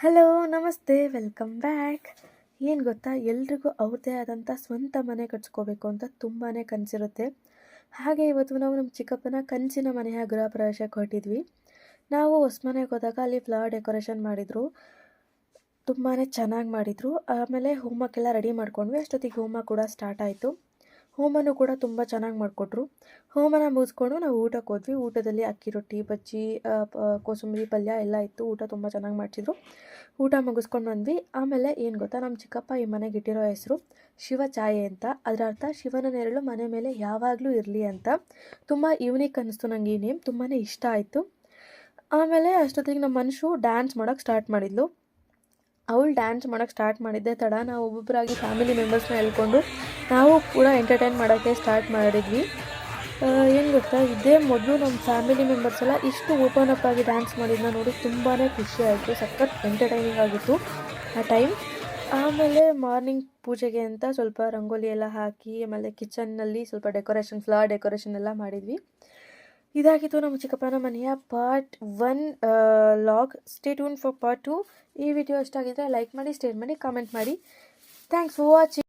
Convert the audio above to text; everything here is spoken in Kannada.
ಹಲೋ ನಮಸ್ತೆ ವೆಲ್ಕಮ್ ಬ್ಯಾಕ್. ಏನು ಗೊತ್ತಾ, ಎಲ್ರಿಗೂ ಅವ್ರದ್ದೇ ಆದಂಥ ಸ್ವಂತ ಮನೆ ಕಟ್ಸ್ಕೋಬೇಕು ಅಂತ ತುಂಬಾ ಕನಸಿರುತ್ತೆ. ಹಾಗೆ ಇವತ್ತು ನಾವು ನಮ್ಮ ಚಿಕ್ಕಪ್ಪನ ಕನಸಿನ ಮನೆಯ ಗೃಹ ಪ್ರವೇಶಕ್ಕೆ ಹೊರಟಿದ್ವಿ. ನಾವು ಹೊಸ ಮನೆಗೆ ಹೋದಾಗ ಅಲ್ಲಿ ಫ್ಲವರ್ ಡೆಕೋರೇಷನ್ ಮಾಡಿದರು, ತುಂಬಾ ಚೆನ್ನಾಗಿ ಮಾಡಿದರು. ಆಮೇಲೆ ಹೋಮಕ್ಕೆಲ್ಲ ರೆಡಿ ಮಾಡ್ಕೊಂಡ್ವಿ. ಅಷ್ಟೊತ್ತಿಗೆ ಹೋಮ ಕೂಡ ಸ್ಟಾರ್ಟ್ ಆಯಿತು. ಹೋಮನೂ ಕೂಡ ತುಂಬ ಚೆನ್ನಾಗಿ ಮಾಡಿಕೊಟ್ರು. ಹೋಮನ ಮುಗಿಸ್ಕೊಂಡು ನಾವು ಊಟಕ್ಕೆ ಹೋದ್ವಿ. ಊಟದಲ್ಲಿ ಅಕ್ಕಿ ರೊಟ್ಟಿ, ಬಜ್ಜಿ, ಕೋಸಂಬರಿ ಪಲ್ಯ ಎಲ್ಲ ಇತ್ತು. ಊಟ ತುಂಬ ಚೆನ್ನಾಗಿ ಮಾಡಿಸಿದ್ರು. ಊಟ ಮುಗಿಸ್ಕೊಂಡು ಬಂದ್ವಿ. ಆಮೇಲೆ ಏನು ಗೊತ್ತಾ, ನಮ್ಮ ಚಿಕ್ಕಪ್ಪ ಈ ಮನೆಗೆ ಇಟ್ಟಿರೋ ಹೆಸರು ಶಿವ ಛಾಯೆ ಅಂತ. ಅದರ ಅರ್ಥ ಶಿವನ ನೆರಳು ಮನೆ ಮೇಲೆ ಯಾವಾಗಲೂ ಇರಲಿ ಅಂತ. ತುಂಬ ಯೂನಿಕ್ ಅನ್ನಿಸ್ತು ನನಗೆ ಈ ನೇಮ್, ತುಂಬಾ ಇಷ್ಟ ಆಯಿತು. ಆಮೇಲೆ ಅಷ್ಟೊತ್ತಿಗೆ ನಮ್ಮ ಮನುಷ್ಯ ಡ್ಯಾನ್ಸ್ ಮಾಡೋಕ್ಕೆ ಸ್ಟಾರ್ಟ್ ಮಾಡಿದ್ಲು. ಅವಳು ಡ್ಯಾನ್ಸ್ ಮಾಡೋಕ್ಕೆ ಸ್ಟಾರ್ಟ್ ಮಾಡಿದ್ದೆ ತಡ ನಾವು ಒಬ್ಬೊಬ್ಬರಾಗಿ ಫ್ಯಾಮಿಲಿ ಮೆಂಬರ್ಸ್ನ ಹೇಳ್ಕೊಂಡು ನಾವು ಕೂಡ ಎಂಟರ್ಟೈನ್ ಮಾಡೋಕ್ಕೆ ಸ್ಟಾರ್ಟ್ ಮಾಡಿದ್ವಿ. ಏನು ಗೊತ್ತಾ, ಇದೇ ಮೊದಲು ನಮ್ಮ ಫ್ಯಾಮಿಲಿ ಮೆಂಬರ್ಸ್ ಎಲ್ಲ ಇಷ್ಟು ಓಪನ್ ಅಪ್ ಆಗಿ ಡ್ಯಾನ್ಸ್ ಮಾಡಿದ್ದನ್ನ ನೋಡಿ ತುಂಬಾ ಖುಷಿ ಆಯಿತು. ಸಖತ್ ಎಂಟರ್ಟೈನಿಂಗ್ ಆಗಿತ್ತು ಆ ಟೈಮ್. ಆಮೇಲೆ ಮಾರ್ನಿಂಗ್ ಪೂಜೆಗೆ ಅಂತ ಸ್ವಲ್ಪ ರಂಗೋಲಿ ಎಲ್ಲ ಹಾಕಿ, ಆಮೇಲೆ ಕಿಚನ್ನಲ್ಲಿ ಸ್ವಲ್ಪ ಡೆಕೋರೇಷನ್, ಫ್ಲವರ್ ಡೆಕೋರೇಷನ್ ಎಲ್ಲ ಮಾಡಿದ್ವಿ. ಇದಾಗಿತ್ತು ನಮ್ಮ ಚಿಕ್ಕಪ್ಪನ ಮನೆಯ part 1 log. Stay tune for part 2. ಈ ವಿಡಿಯೋ ಇಷ್ಟ ಆಗಿದ್ದರೆ ಲೈಕ್ ಮಾಡಿ, ಶೇರ್ ಮಾಡಿ, ಕಾಮೆಂಟ್ ಮಾಡಿ. Thanks for watching.